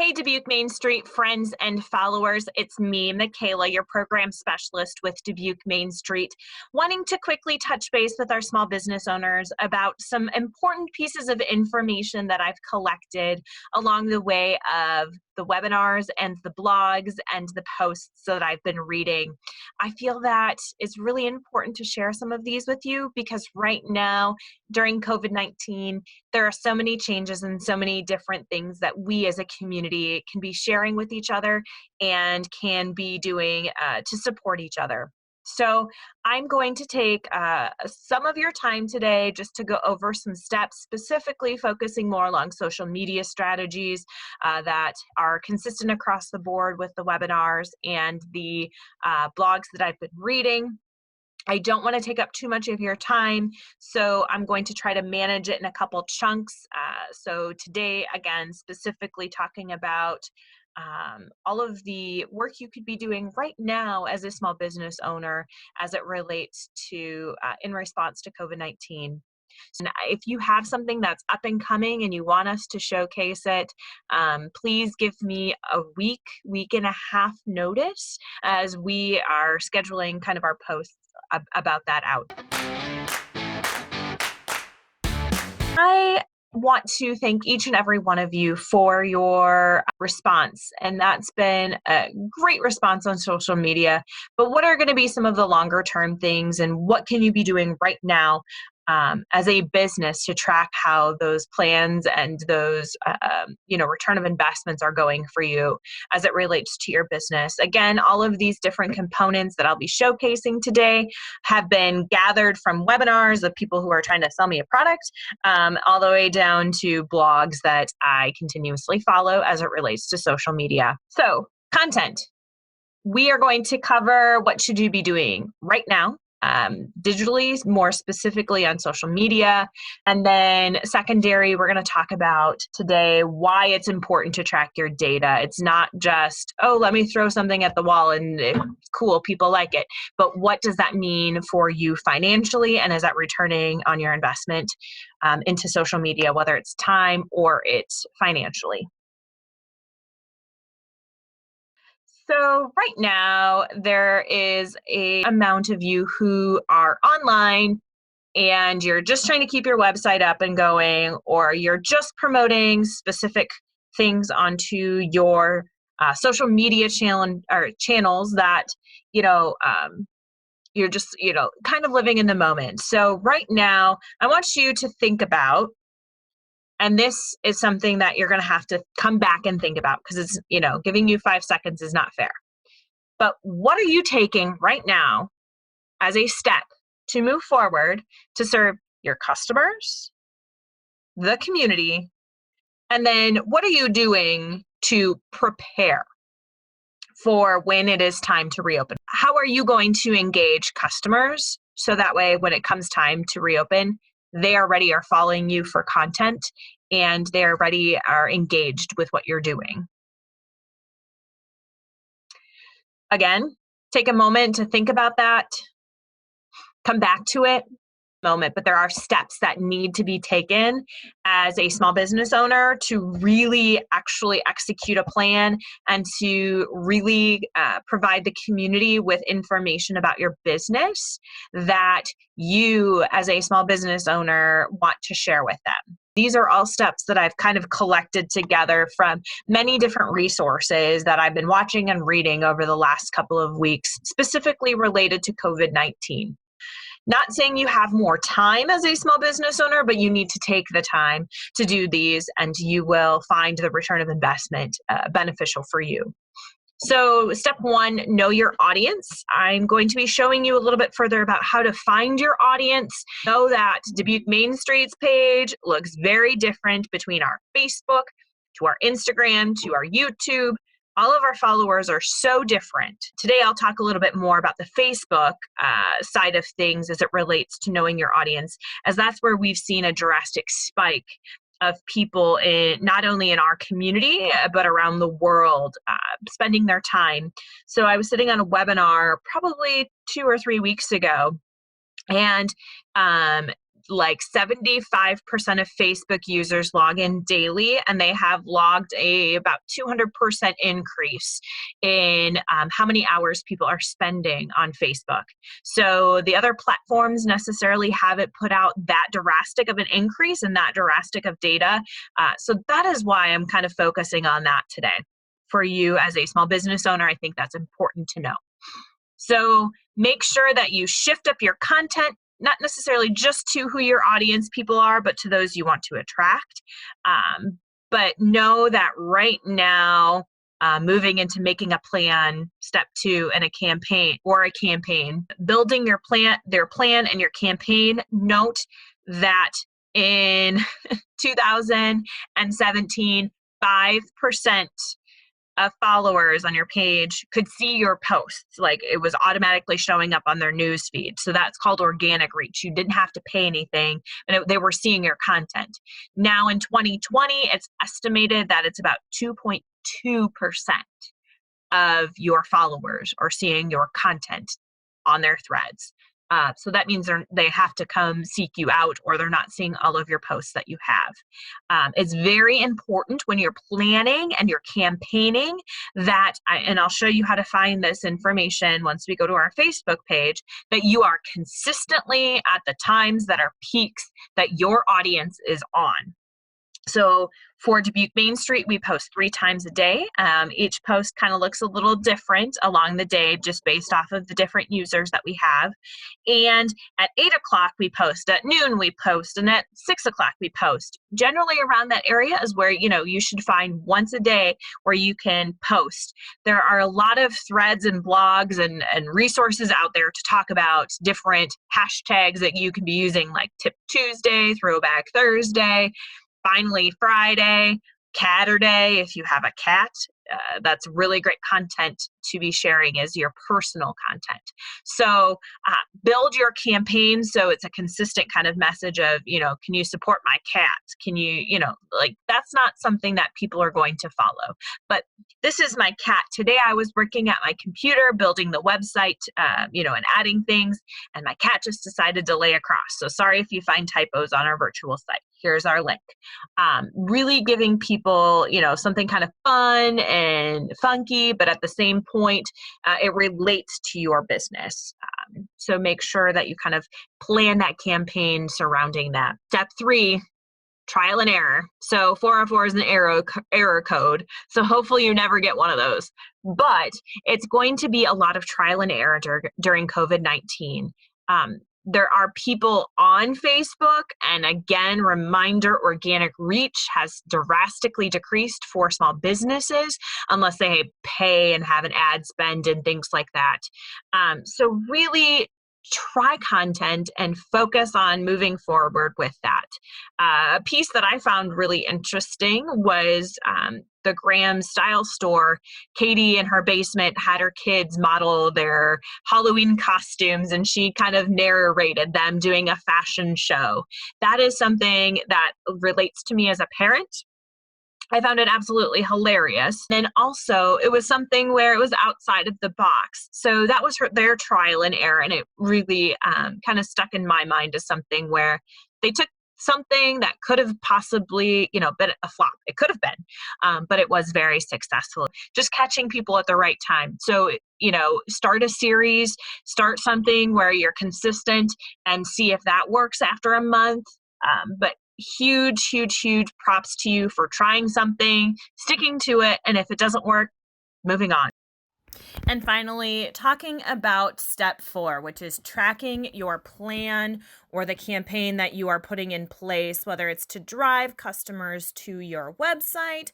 Hey, Dubuque Main Street friends and followers. It's me, Michaela, your program specialist with Dubuque Main Street, wanting to quickly touch base with our small business owners about some important pieces of information that I've collected along the way of the webinars and the blogs and the posts that I've been reading. I feel that it's really important to share some of these with you because right now, during COVID-19, there are so many changes and so many different things that we as a community can be sharing with each other and can be doing to support each other. So I'm going to take some of your time today just to go over some steps, specifically focusing more along social media strategies that are consistent across the board with the webinars and the blogs that I've been reading. I don't want to take up too much of your time, so I'm going to try to manage it in a couple chunks. So today, again, specifically talking about all of the work you could be doing right now as a small business owner as it relates to in response to COVID-19. So if you have something that's up and coming and you want us to showcase it, please give me a week and a half notice as we are scheduling kind of our posts about that out. I want to thank each and every one of you for your response, and that's been a great response on social media. But what are going to be some of the longer term things, and what can you be doing right now as a business to track how those plans and those return of investments are going for you as it relates to your business? Again, all of these different components that I'll be showcasing today have been gathered from webinars of people who are trying to sell me a product, all the way down to blogs that I continuously follow as it relates to social media. So, content. We are going to cover what should you be doing right now, digitally, more specifically on social media. And then secondary, we're going to talk about today why it's important to track your data. It's not just, oh, let me throw something at the wall and it's cool, people like it. But what does that mean for you financially? And is that returning on your investment into social media, whether it's time or it's financially? So right now, there is a amount of you who are online and you're just trying to keep your website up and going, or you're just promoting specific things onto your social media channel or channels that, you're just, kind of living in the moment. So right now, I want you to think about, and this is something that you're going to have to come back and think about because it's, giving you 5 seconds is not fair. But what are you taking right now as a step to move forward to serve your customers, the community, and then what are you doing to prepare for when it is time to reopen? How are you going to engage customers so that way when it comes time to reopen, they already are following you for content and they already are engaged with what you're doing? Again, take a moment to think about that, come back to it moment, but there are steps that need to be taken as a small business owner to really actually execute a plan and to really provide the community with information about your business that you as a small business owner want to share with them. These are all steps that I've kind of collected together from many different resources that I've been watching and reading over the last couple of weeks, specifically related to COVID-19. Not saying you have more time as a small business owner, but you need to take the time to do these and you will find the return of investment beneficial for you. So step 1, know your audience. I'm going to be showing you a little bit further about how to find your audience. Know that Dubuque Main Street's page looks very different between our Facebook, to our Instagram, to our YouTube. All of our followers are so different. Today, I'll talk a little bit more about the Facebook side of things as it relates to knowing your audience, as that's where we've seen a drastic spike of people not only in our community, but around the world spending their time. So I was sitting on a webinar probably 2 or 3 weeks ago, and like 75% of Facebook users log in daily, and they have logged about 200% increase in how many hours people are spending on Facebook. So the other platforms necessarily haven't put out that drastic of an increase and that drastic of data. So that is why I'm kind of focusing on that today. For you as a small business owner, I think that's important to know. So make sure that you shift up your content, not necessarily just to who your audience people are, but to those you want to attract. But know that right now, moving into making a plan, step 2, and a campaign, building their plan and your campaign. Note that in 2017, 5% of followers on your page could see your posts. Like, it was automatically showing up on their news feed. So that's called organic reach. You didn't have to pay anything, and they were seeing your content. Now in 2020, it's estimated that it's about 2.2% of your followers are seeing your content on their threads. So that means they have to come seek you out, or they're not seeing all of your posts that you have. It's very important when you're planning and you're campaigning that, and I'll show you how to find this information once we go to our Facebook page, that you are consistently at the times that are peaks that your audience is on. So for Dubuque Main Street, we post 3 times a day. Each post kind of looks a little different along the day, just based off of the different users that we have. And at 8 o'clock, we post. At noon, we post. And at 6 o'clock, we post. Generally around that area is where, you should find once a day where you can post. There are a lot of threads and blogs and resources out there to talk about different hashtags that you can be using, like Tip Tuesday, Throwback Thursday, Finally Friday, Catterday. If you have a cat, that's really great content to be sharing as your personal content. So build your campaign so it's a consistent kind of message of, can you support my cat? Can you, that's not something that people are going to follow. But this is my cat. Today I was working at my computer building the website, and adding things, and my cat just decided to lay across. So sorry if you find typos on our virtual site. Here's our link. Really giving people, something kind of fun and funky, but at the same point, it relates to your business. So make sure that you kind of plan that campaign surrounding that. Step 3, trial and error. So 404 is an error code. So hopefully you never get one of those. But it's going to be a lot of trial and error during COVID-19. There are people on Facebook, and again, reminder, organic reach has drastically decreased for small businesses unless they pay and have an ad spend and things like that. So really try content and focus on moving forward with that. A piece that I found really interesting was the Graham Style store. Katie in her basement had her kids model their Halloween costumes, and she kind of narrated them doing a fashion show. That is something that relates to me as a parent. I found it absolutely hilarious. And also, it was something where it was outside of the box. So that was their trial and error, and it really kind of stuck in my mind as something where they took something that could have possibly, been a flop. It could have been, but it was very successful. Just catching people at the right time. So, start a series, start something where you're consistent and see if that works after a month. But huge, huge, huge props to you for trying something, sticking to it, and if it doesn't work, moving on. And finally, talking about step 4, which is tracking your plan or the campaign that you are putting in place, whether it's to drive customers to your website,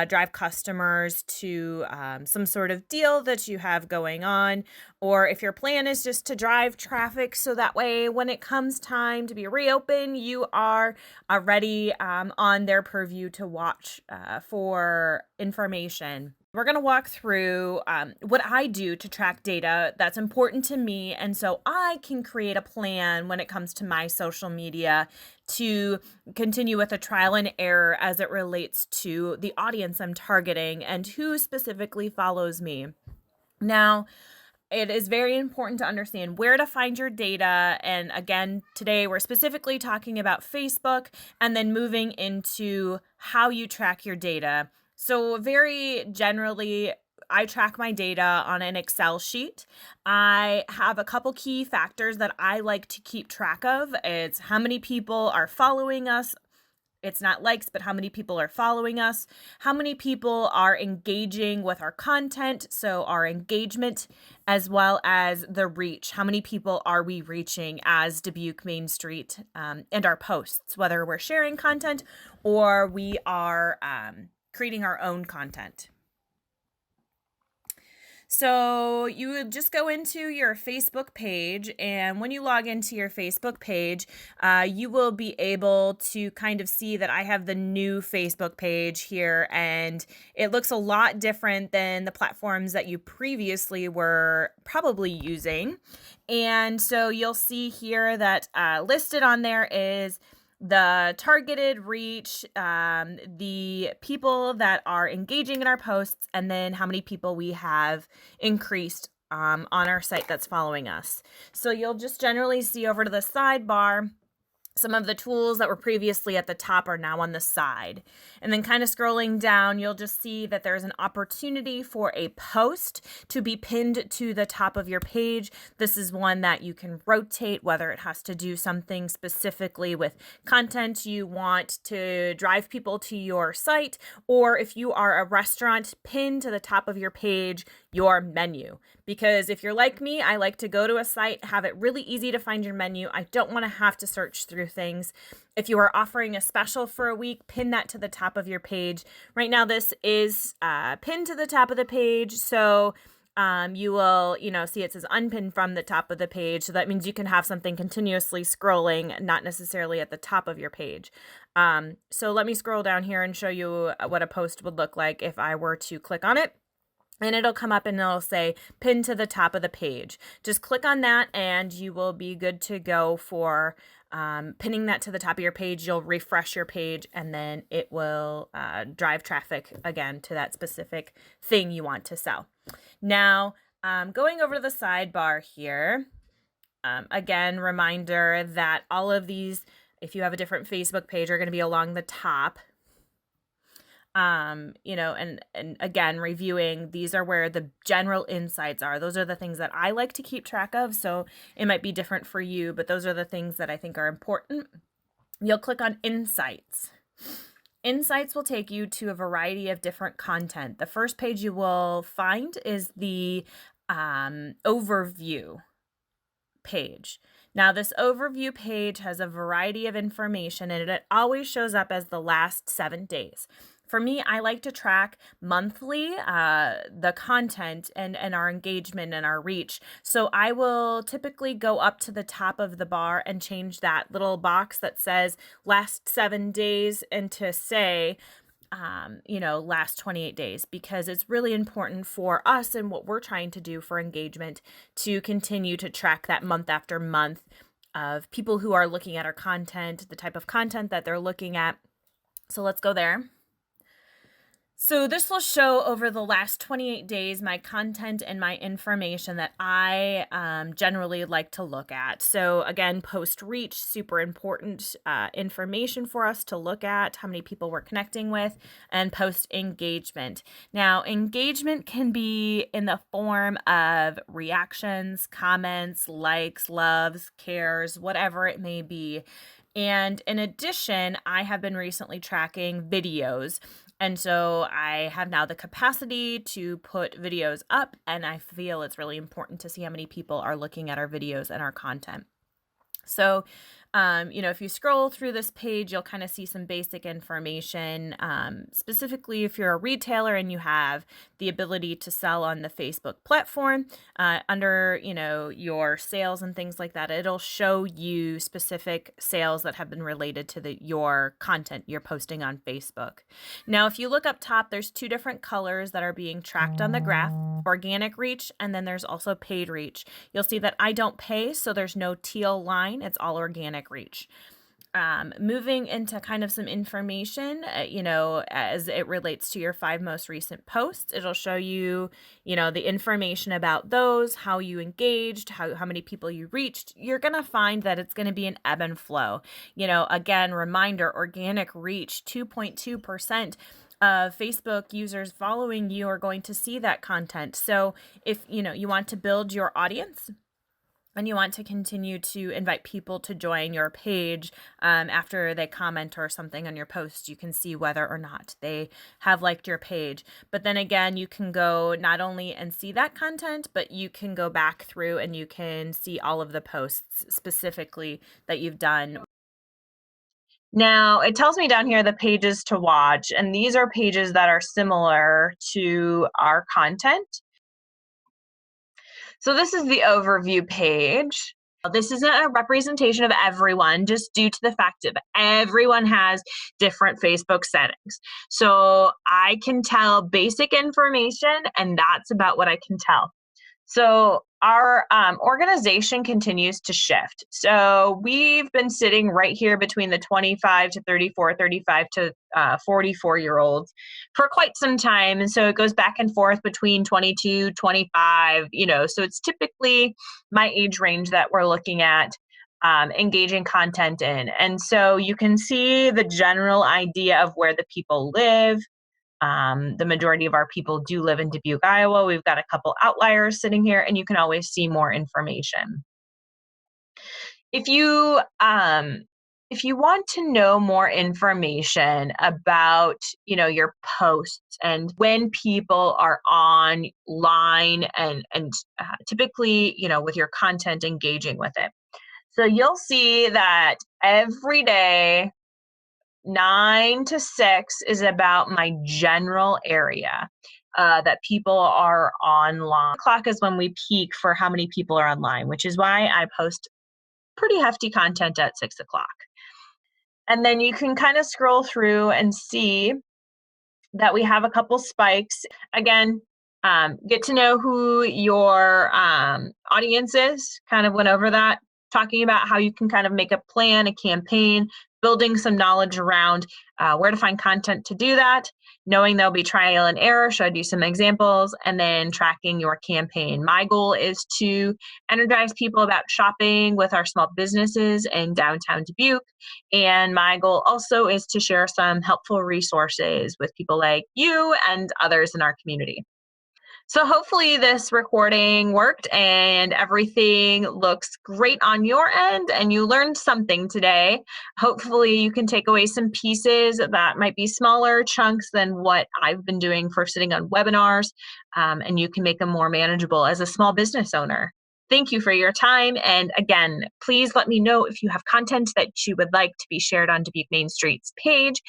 drive customers to some sort of deal that you have going on, or if your plan is just to drive traffic so that way when it comes time to be reopened, you are already on their purview to watch for information. We're going to walk through what I do to track data that's important to me, and so I can create a plan when it comes to my social media to continue with a trial and error as it relates to the audience I'm targeting and who specifically follows me. Now, it is very important to understand where to find your data. And again, today we're specifically talking about Facebook and then moving into how you track your data. So very generally, I track my data on an Excel sheet. I have a couple key factors that I like to keep track of. It's how many people are following us. It's not likes, but how many people are following us, how many people are engaging with our content, so our engagement, as well as the reach. How many people are we reaching as Dubuque Main Street, and our posts, whether we're sharing content or we are creating our own content. So you would just go into your Facebook page, and when you log into your Facebook page, you will be able to kind of see that I have the new Facebook page here, and it looks a lot different than the platforms that you previously were probably using. And so you'll see here that listed on there is the targeted reach, the people that are engaging in our posts, and then how many people we have increased on our site that's following us. So you'll just generally see over to the sidebar, some of the tools that were previously at the top are now on the side. And then kind of scrolling down, you'll just see that there's an opportunity for a post to be pinned to the top of your page. This is one that you can rotate, whether it has to do something specifically with content you want to drive people to your site, or if you are a restaurant, pin to the top of your page your menu. Because if you're like me, I like to go to a site, have it really easy to find your menu. I don't want to have to search through things. If you are offering a special for a week, pin that to the top of your page. Right now, this is pinned to the top of the page. So you will, see it says unpinned from the top of the page. So that means you can have something continuously scrolling, not necessarily at the top of your page. So let me scroll down here and show you what a post would look like if I were to click on it. And it'll come up and it'll say pin to the top of the page. Just click on that and you will be good to go for pinning that to the top of your page. You'll refresh your page and then it will drive traffic again to that specific thing you want to sell. Now, going over to the sidebar here, again, reminder that all of these, if you have a different Facebook page, are going to be along the top. And again, reviewing, these are where the general insights are. Those are the things that I like to keep track of. So it might be different for you, but those are the things that I think are important. You'll click on Insights. Insights will take you to a variety of different content. The first page you will find is the overview page. Now, this overview page has a variety of information and it always shows up as the last 7 days. For me, I like to track monthly the content and our engagement and our reach. So I will typically go up to the top of the bar and change that little box that says last 7 days and to say, last 28 days, because it's really important for us and what we're trying to do for engagement to continue to track that month after month of people who are looking at our content, the type of content that they're looking at. So let's go there. So this will show over the last 28 days my content and my information that I generally like to look at. So again, post reach, super important information for us to look at, how many people we're connecting with, and post engagement. Now, engagement can be in the form of reactions, comments, likes, loves, cares, whatever it may be. And in addition, I have been recently tracking videos. And so I have now the capacity to put videos up, and I feel it's really important to see how many people are looking at our videos and our content. So, if you scroll through this page, you'll kind of see some basic information, specifically if you're a retailer and you have the ability to sell on the Facebook platform, under, your sales and things like that, it'll show you specific sales that have been related to your content you're posting on Facebook. Now, if you look up top, there's 2 different colors that are being tracked on the graph, organic reach, and then there's also paid reach. You'll see that I don't pay, so there's no teal line. It's all organic reach. Moving into kind of some information, as it relates to your 5 most recent posts, it'll show you, the information about those, how you engaged, how many people you reached. You're going to find that it's going to be an ebb and flow. Again, reminder, organic reach, 2.2% of Facebook users following you are going to see that content. So if, you want to build your audience, and you want to continue to invite people to join your page after they comment or something on your post, you can see whether or not they have liked your page. But then again, you can go not only and see that content, but you can go back through and you can see all of the posts specifically that you've done. Now, it tells me down here the pages to watch, and these are pages that are similar to our content. So this is the overview page. This isn't a representation of everyone, just due to the fact that everyone has different Facebook settings. So I can tell basic information, and that's about what I can tell. So our organization continues to shift. So we've been sitting right here between the 25 to 34, 35 to 44-year-olds for quite some time. And so it goes back and forth between 22, 25, so it's typically my age range that we're looking at engaging content in. And so you can see the general idea of where the people live. The majority of our people do live in Dubuque, Iowa. We've got a couple outliers sitting here, and you can always see more information. If you want to know more information about, your posts and when people are online and typically, with your content engaging with it. So you'll see that every day 9 to 6 is about my general area that people are online. O'clock is when we peak for how many people are online, which is why I post pretty hefty content at 6 o'clock. And then you can kind of scroll through and see that we have a couple spikes. Again, get to know who your audience is. Kind of went over that, talking about how you can kind of make a plan, a campaign, building some knowledge around where to find content to do that, knowing there'll be trial and error, showed you some examples, and then tracking your campaign. My goal is to energize people about shopping with our small businesses in downtown Dubuque. And my goal also is to share some helpful resources with people like you and others in our community. So hopefully this recording worked and everything looks great on your end and you learned something today. Hopefully you can take away some pieces that might be smaller chunks than what I've been doing for sitting on webinars, and you can make them more manageable as a small business owner. Thank you for your time. And again, please let me know if you have content that you would like to be shared on Dubuque Main Street's page.